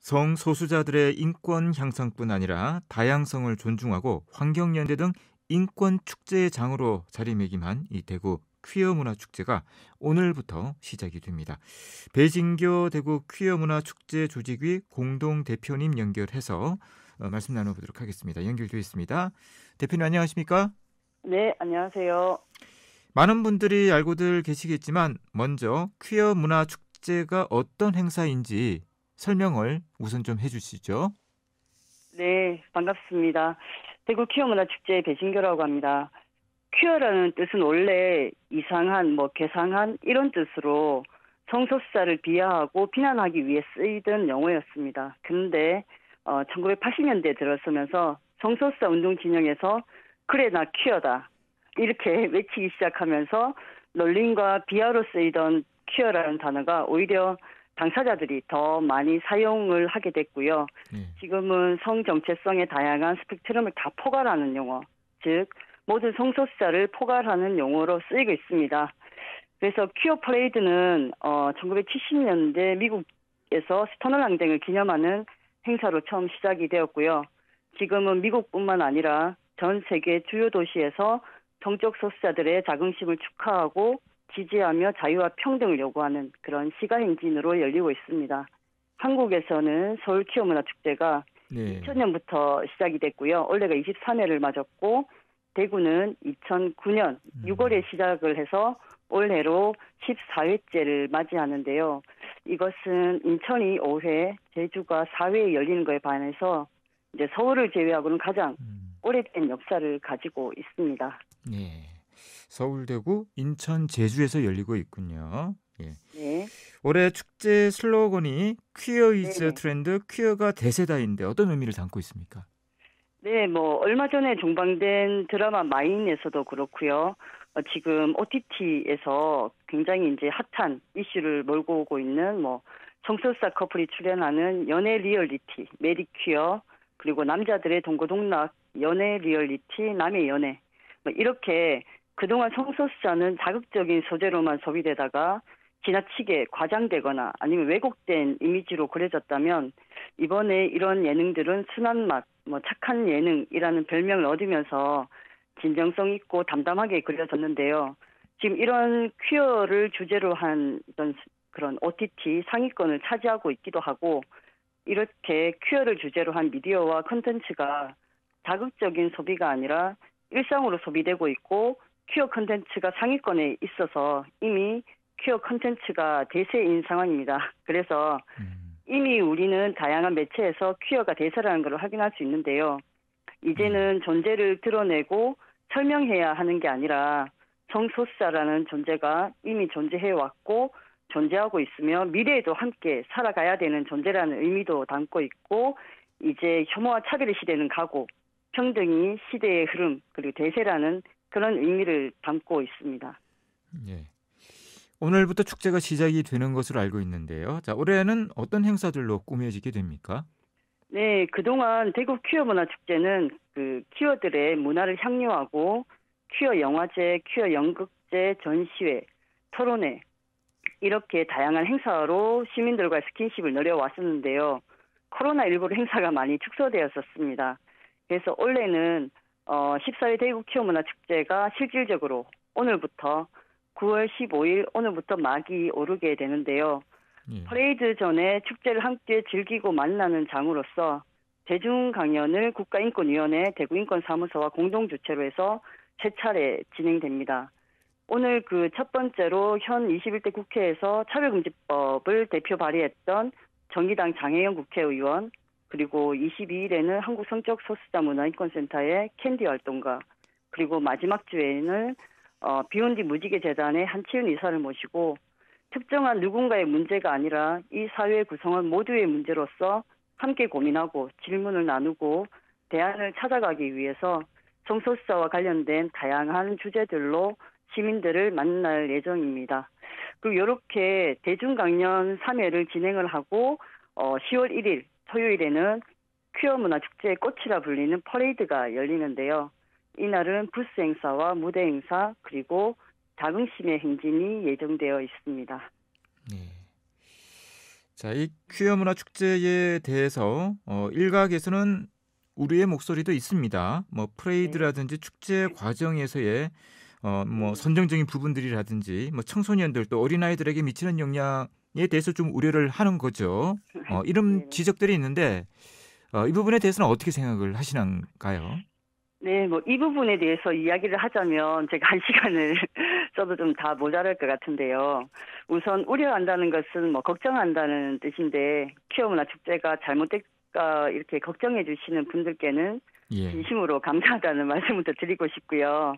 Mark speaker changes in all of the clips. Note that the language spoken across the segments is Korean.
Speaker 1: 성소수자들의 인권 향상뿐 아니라 다양성을 존중하고 환경연대 등 인권 축제의 장으로 자리매김한 이 대구 퀴어 문화 축제가 오늘부터 시작이 됩니다. 배진교 대구 퀴어 문화 축제 조직위 공동 대표님 연결해서 말씀 나눠보도록 하겠습니다. 연결되어 있습니다. 대표님 안녕하십니까?
Speaker 2: 네, 안녕하세요.
Speaker 1: 많은 분들이 알고들 계시겠지만 먼저 퀴어 문화 축제가 어떤 행사인지 설명을 우선 좀 해주시죠.
Speaker 2: 네, 반갑습니다. 대구 퀴어문화축제 배진교라고 합니다. 퀴어라는 뜻은 원래 이상한, 괴상한 이런 뜻으로 성소수자를 비하하고 비난하기 위해 쓰이던 용어였습니다. 근데 1980년대에 들어서면서 성소수자 운동 진영에서 그래 나 퀴어다 이렇게 외치기 시작하면서 놀림과 비하로 쓰이던 퀴어라는 단어가 오히려 당사자들이 더 많이 사용을 하게 됐고요. 지금은 성정체성의 다양한 스펙트럼을 다 포괄하는 용어, 즉 모든 성소수자를 포괄하는 용어로 쓰이고 있습니다. 그래서 퀴어 퍼레이드는 1970년대 미국에서 스토너 항쟁을 기념하는 행사로 처음 시작이 되었고요. 지금은 미국뿐만 아니라 전 세계 주요 도시에서 성적 소수자들의 자긍심을 축하하고 지지하며 자유와 평등을 요구하는 그런 시가행진으로 열리고 있습니다. 한국에서는 서울 퀴어문화축제가 2000년부터 시작이 됐고요. 올해가 23회를 맞았고 대구는 2009년 6월에 시작을 해서 올해로 14회째를 맞이하는데요. 이것은 인천이 5회, 제주가 4회에 열리는 거에 반해서 이제 서울을 제외하고는 가장 오래된 역사를 가지고 있습니다.
Speaker 1: 네. 서울, 대구, 인천, 제주에서 열리고 있군요. 예.
Speaker 2: 네.
Speaker 1: 올해 축제 슬로건이 퀴어 이즈 트렌드, 퀴어가 대세다인데 어떤 의미를 담고 있습니까?
Speaker 2: 네, 얼마 전에 종방된 드라마 마인에서도 그렇고요. 지금 OTT에서 굉장히 이제 핫한 이슈를 몰고 오고 있는 성소수자 커플이 출연하는 연애 리얼리티, 메리퀴어, 그리고 남자들의 동고동락 연애 리얼리티, 남의 연애. 이렇게 그동안 성소수자는 자극적인 소재로만 소비되다가 지나치게 과장되거나 아니면 왜곡된 이미지로 그려졌다면 이번에 이런 예능들은 순한 맛, 착한 예능이라는 별명을 얻으면서 진정성 있고 담담하게 그려졌는데요. 지금 이런 퀴어를 주제로 한 그런 OTT 상위권을 차지하고 있기도 하고 이렇게 퀴어를 주제로 한 미디어와 콘텐츠가 자극적인 소비가 아니라 일상으로 소비되고 있고 퀴어 콘텐츠가 상위권에 있어서 이미 퀴어 콘텐츠가 대세인 상황입니다. 그래서 이미 우리는 다양한 매체에서 퀴어가 대세라는 걸 확인할 수 있는데요. 이제는 존재를 드러내고 설명해야 하는 게 아니라 성소수자라는 존재가 이미 존재해왔고 존재하고 있으며 미래에도 함께 살아가야 되는 존재라는 의미도 담고 있고 이제 혐오와 차별의 시대는 가고 평등이 시대의 흐름 그리고 대세라는 그런 의미를 담고 있습니다.
Speaker 1: 예. 오늘부터 축제가 시작이 되는 것으로 알고 있는데요. 자, 올해는 어떤 행사들로 꾸며지게 됩니까?
Speaker 2: 네, 그동안 대구 퀴어 문화 축제는 그 퀴어들의 문화를 향유하고 퀴어 영화제, 퀴어 연극제, 전시회, 토론회 이렇게 다양한 행사로 시민들과 스킨십을 누려왔었는데요. 코로나19로 행사가 많이 축소되었었습니다. 그래서 올해는 14회 대구 퀴어 문화 축제가 실질적으로 오늘부터 9월 15일 오늘부터 막이 오르게 되는데요. 퍼레이드 전에 축제를 함께 즐기고 만나는 장으로서 대중 강연을 국가인권위원회 대구인권사무소와 공동 주최로 해서 세 차례 진행됩니다. 오늘 그 첫 번째로 현 21대 국회에서 차별금지법을 대표 발의했던 정의당 장혜영 국회의원 그리고 22일에는 한국성적소수자문화인권센터의 캔디 활동가 그리고 마지막 주에는 비욘디 무지개 재단의 한치은 이사를 모시고 특정한 누군가의 문제가 아니라 이 사회 구성원 모두의 문제로서 함께 고민하고 질문을 나누고 대안을 찾아가기 위해서 성소수자와 관련된 다양한 주제들로 시민들을 만날 예정입니다. 그리고 이렇게 대중강연 3회를 진행을 하고 10월 1일 토요일에는 퀴어 문화 축제의 꽃이라 불리는 퍼레이드가 열리는데요. 이날은 부스 행사와 무대 행사 그리고 자긍심의 행진이 예정되어 있습니다.
Speaker 1: 네. 자, 이 퀴어 문화 축제에 대해서 일각에서는 우리의 목소리도 있습니다. 뭐
Speaker 2: 네,
Speaker 1: 프레이드라든지 축제 과정에서의 뭐
Speaker 2: 네,
Speaker 1: 선정적인 부분들이라든지 뭐 청소년들 또 어린아이들에게 미치는 영향에 대해서 좀 우려를 하는 거죠. 이런
Speaker 2: 네, 네.
Speaker 1: 지적들이 있는데 이 부분에 대해서는 어떻게 생각을 하시는가요?
Speaker 2: 네, 뭐 이 부분에 대해서 이야기를 하자면 제가 한 시간을 써도 좀 다 모자랄 것 같은데요. 우선 우려한다는 것은 뭐 걱정한다는 뜻인데 퀴어 문화 축제가 잘못될까 이렇게 걱정해 주시는 분들께는
Speaker 1: 예.
Speaker 2: 진심으로 감사하다는 말씀부터 드리고 싶고요.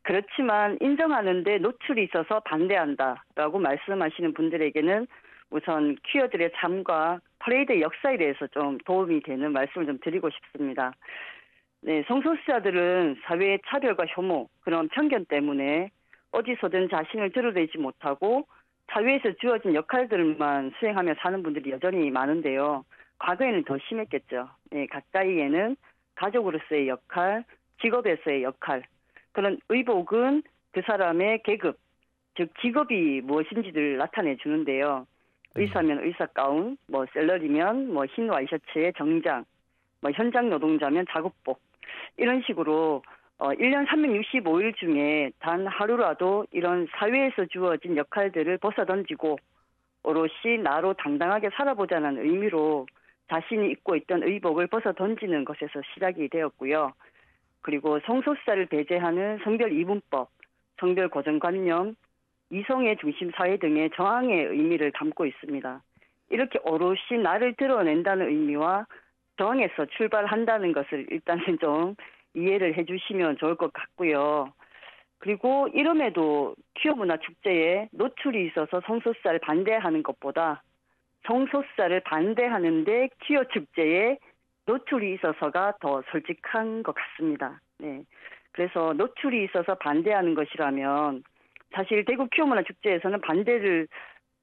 Speaker 2: 그렇지만 인정하는데 노출이 있어서 반대한다라고 말씀하시는 분들에게는 우선 퀴어들의 삶과 퍼레이드 역사에 대해서 좀 도움이 되는 말씀을 좀 드리고 싶습니다. 네, 성소수자들은 사회의 차별과 혐오, 그런 편견 때문에 어디서든 자신을 드러내지 못하고 사회에서 주어진 역할들만 수행하며 사는 분들이 여전히 많은데요. 과거에는 더 심했겠죠. 네, 가까이에는 가족으로서의 역할, 직업에서의 역할, 그런 의복은 그 사람의 계급, 즉 직업이 무엇인지를 나타내 주는데요.
Speaker 1: 예.
Speaker 2: 의사면 의사 가운, 뭐 셀러리면 뭐 흰 와이셔츠의 정장, 뭐 현장 노동자면 작업복 이런 식으로 1년 365일 중에 단 하루라도 이런 사회에서 주어진 역할들을 벗어던지고 오롯이 나로 당당하게 살아보자는 의미로 자신이 입고 있던 의복을 벗어던지는 것에서 시작이 되었고요. 그리고 성소수자를 배제하는 성별 이분법, 성별 고정관념, 이성의 중심 사회 등의 저항의 의미를 담고 있습니다. 이렇게 오롯이 나를 드러낸다는 의미와 저항에서 출발한다는 것을 일단은 좀 이해를 해주시면 좋을 것 같고요. 그리고 이름에도 퀴어 문화 축제에 노출이 있어서 성소수자를 반대하는 것보다 성소수자를 반대하는데 퀴어 축제에 노출이 있어서가 더 솔직한 것 같습니다. 네. 그래서 노출이 있어서 반대하는 것이라면 사실 대구 퀴어 문화 축제에서는 반대를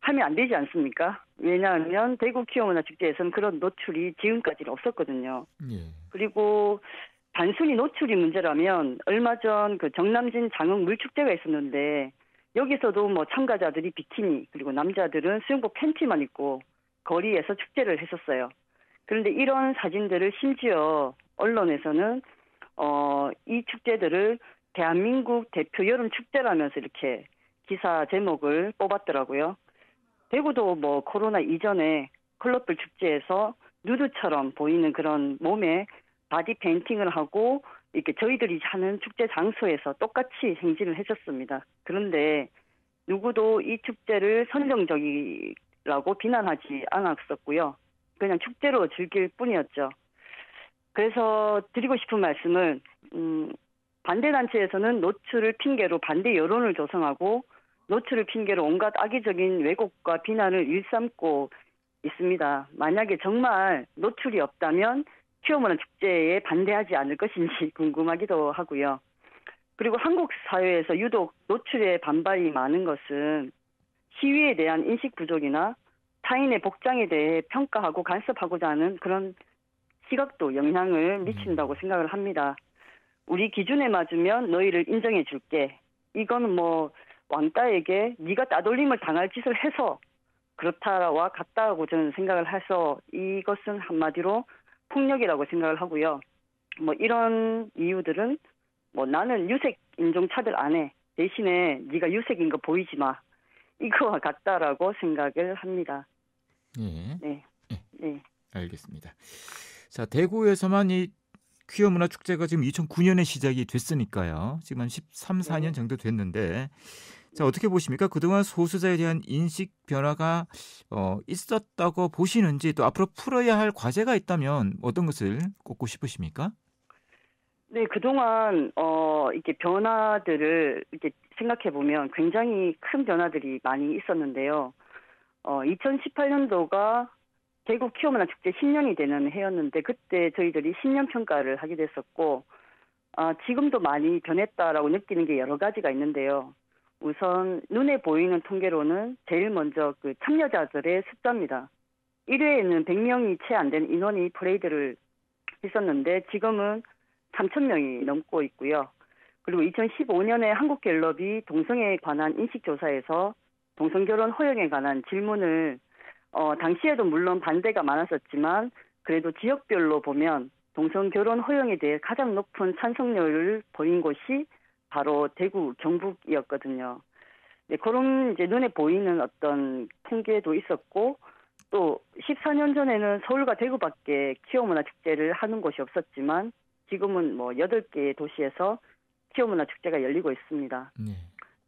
Speaker 2: 하면 안 되지 않습니까? 왜냐하면 대구 퀴어 문화 축제에서는 그런 노출이 지금까지는 없었거든요.
Speaker 1: 예.
Speaker 2: 그리고 단순히 노출이 문제라면 얼마 전 그 정남진 장흥 물축제가 있었는데 여기서도 뭐 참가자들이 비키니 그리고 남자들은 수영복 팬티만 입고 거리에서 축제를 했었어요. 그런데 이런 사진들을 심지어 언론에서는 이 축제들을 대한민국 대표 여름 축제라면서 이렇게 기사 제목을 뽑았더라고요. 대구도 뭐 코로나 이전에 클럽별 축제에서 누드처럼 보이는 그런 몸에 바디 페인팅을 하고 이렇게 저희들이 하는 축제 장소에서 똑같이 행진을 했었습니다. 그런데 누구도 이 축제를 선정적이라고 비난하지 않았었고요. 그냥 축제로 즐길 뿐이었죠. 그래서 드리고 싶은 말씀은 반대단체에서는 노출을 핑계로 반대 여론을 조성하고 노출을 핑계로 온갖 악의적인 왜곡과 비난을 일삼고 있습니다. 만약에 정말 노출이 없다면 퀴어문화 축제에 반대하지 않을 것인지 궁금하기도 하고요. 그리고 한국 사회에서 유독 노출에 반발이 많은 것은 시위에 대한 인식 부족이나 타인의 복장에 대해 평가하고 간섭하고자 하는 그런 시각도 영향을 미친다고 생각을 합니다. 우리 기준에 맞으면 너희를 인정해 줄게. 이거는 뭐 왕따에게 네가 따돌림을 당할 짓을 해서 그렇다와 같다고 저는 생각을 해서 이것은 한마디로 폭력이라고 생각을 하고요. 뭐 이런 이유들은 뭐 나는 유색 인종 차별 안 해. 대신에 네가 유색인 거 보이지 마. 이거와 같다라고 생각을 합니다.
Speaker 1: 예.
Speaker 2: 네.
Speaker 1: 예.
Speaker 2: 네.
Speaker 1: 알겠습니다. 자, 대구에서만 이 퀴어 문화 축제가 지금 2009년에 시작이 됐으니까요. 지금 한 13, 4년
Speaker 2: 네.
Speaker 1: 정도 됐는데 자, 어떻게 보십니까? 그동안 소수자에 대한 인식 변화가 있었다고 보시는지 또 앞으로 풀어야 할 과제가 있다면 어떤 것을 꼽고 싶으십니까?
Speaker 2: 네, 그동안, 이렇게 변화들을 이렇게 생각해 보면 굉장히 큰 변화들이 많이 있었는데요. 2018년도가 대구 퀴어문화 축제 10년이 되는 해였는데, 그때 저희들이 10년 평가를 하게 됐었고, 지금도 많이 변했다라고 느끼는 게 여러 가지가 있는데요. 우선, 눈에 보이는 통계로는 제일 먼저 그 참여자들의 숫자입니다. 1회에는 100명이 채 안 되는 인원이 퍼레이드를 했었는데, 지금은 3,000명이 넘고 있고요. 그리고 2015년에 한국갤럽이 동성애에 관한 인식조사에서 동성결혼 허용에 관한 질문을 당시에도 물론 반대가 많았었지만 그래도 지역별로 보면 동성 결혼 허용에 대해 가장 높은 찬성률을 보인 곳이 바로 대구, 경북이었거든요. 네, 그런 이제 눈에 보이는 어떤 통계도 있었고 또 14년 전에는 서울과 대구밖에 퀴어 문화 축제를 하는 곳이 없었지만 지금은 뭐 8개의 도시에서 퀴어 문화 축제가 열리고 있습니다.
Speaker 1: 네.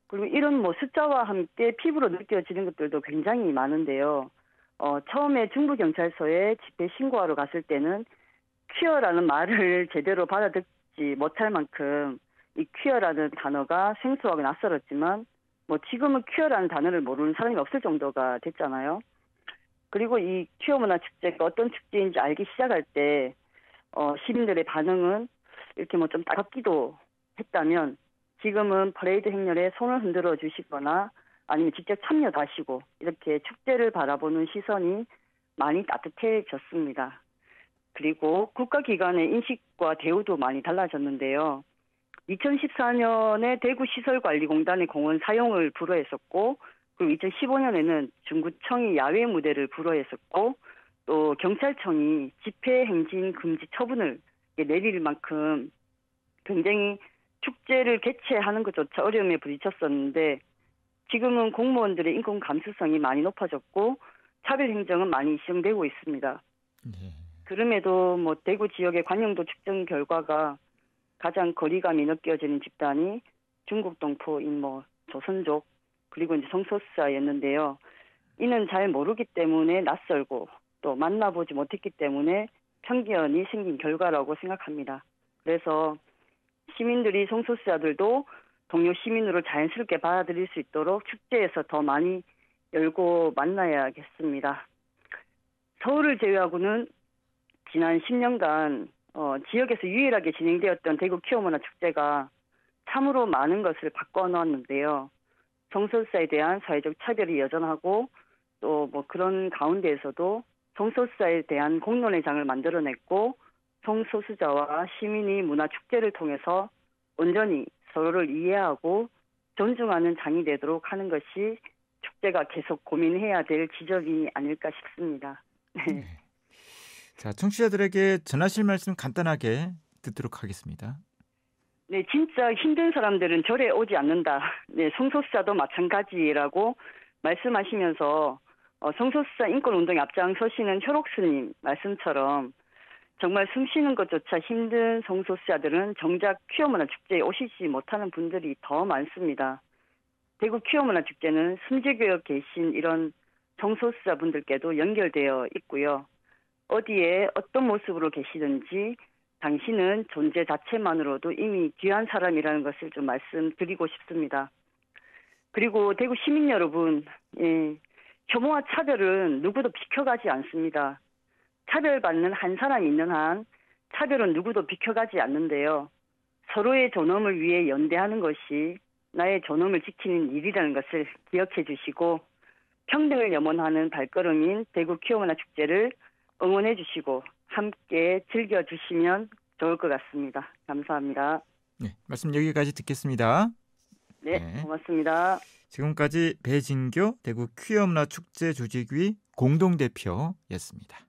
Speaker 2: 그리고 이런 뭐 숫자와 함께 피부로 느껴지는 것들도 굉장히 많은데요. 처음에 중부경찰서에 집회 신고하러 갔을 때는 퀴어라는 말을 제대로 받아듣지 못할 만큼 이 퀴어라는 단어가 생소하고 낯설었지만 뭐 지금은 퀴어라는 단어를 모르는 사람이 없을 정도가 됐잖아요. 그리고 이 퀴어 문화 축제가 어떤 축제인지 알기 시작할 때 시민들의 반응은 이렇게 뭐 좀 따갑기도 했다면 지금은 퍼레이드 행렬에 손을 흔들어 주시거나 아니면 직접 참여도 하시고 이렇게 축제를 바라보는 시선이 많이 따뜻해졌습니다. 그리고 국가기관의 인식과 대우도 많이 달라졌는데요. 2014년에 대구시설관리공단의 공원 사용을 불허했었고 그리고 2015년에는 중구청이 야외 무대를 불허했었고 또 경찰청이 집회행진 금지 처분을 내릴 만큼 굉장히 축제를 개최하는 것조차 어려움에 부딪혔었는데 지금은 공무원들의 인권 감수성이 많이 높아졌고 차별 행정은 많이 시정되고 있습니다.
Speaker 1: 네.
Speaker 2: 그럼에도 뭐 대구 지역의 관용도 측정 결과가 가장 거리감이 느껴지는 집단이 중국 동포인 뭐 조선족 그리고 이제 성소수자였는데요. 이는 잘 모르기 때문에 낯설고 또 만나보지 못했기 때문에 편견이 생긴 결과라고 생각합니다. 그래서 시민들이 성소수자들도 동료 시민으로 자연스럽게 받아들일 수 있도록 축제에서 더 많이 열고 만나야겠습니다. 서울을 제외하고는 지난 10년간 지역에서 유일하게 진행되었던 대구 퀴어 문화 축제가 참으로 많은 것을 바꿔놓았는데요. 성소수자에 대한 사회적 차별이 여전하고 또 뭐 그런 가운데에서도 성소수자에 대한 공론의 장을 만들어냈고 성소수자와 시민이 문화 축제를 통해서 온전히 서로를 이해하고 존중하는 장이 되도록 하는 것이 축제가 계속 고민해야 될 지점이 아닐까 싶습니다.
Speaker 1: 네. 자, 청취자들에게 전하실 말씀 간단하게 듣도록 하겠습니다.
Speaker 2: 네, 진짜 힘든 사람들은 절에 오지 않는다. 네, 성소수자도 마찬가지라고 말씀하시면서 성소수자 인권운동에 앞장서시는 혈옥스님 말씀처럼 정말 숨쉬는 것조차 힘든 성소수자들은 정작 퀴어 문화 축제에 오시지 못하는 분들이 더 많습니다. 대구 퀴어 문화 축제는 숨지겨 계신 이런 성소수자분들께도 연결되어 있고요. 어디에 어떤 모습으로 계시든지 당신은 존재 자체만으로도 이미 귀한 사람이라는 것을 좀 말씀드리고 싶습니다. 그리고 대구 시민 여러분, 혐오와 차별은 누구도 비켜가지 않습니다. 차별받는 한 사람이 있는 한 차별은 누구도 비켜가지 않는데요. 서로의 존엄을 위해 연대하는 것이 나의 존엄을 지키는 일이라는 것을 기억해 주시고 평등을 염원하는 발걸음인 대구 퀴어 문화 축제를 응원해 주시고 함께 즐겨주시면 좋을 것 같습니다. 감사합니다.
Speaker 1: 네, 말씀 여기까지 듣겠습니다.
Speaker 2: 네, 고맙습니다.
Speaker 1: 지금까지 배진교 대구 퀴어 문화 축제 조직위 공동대표였습니다.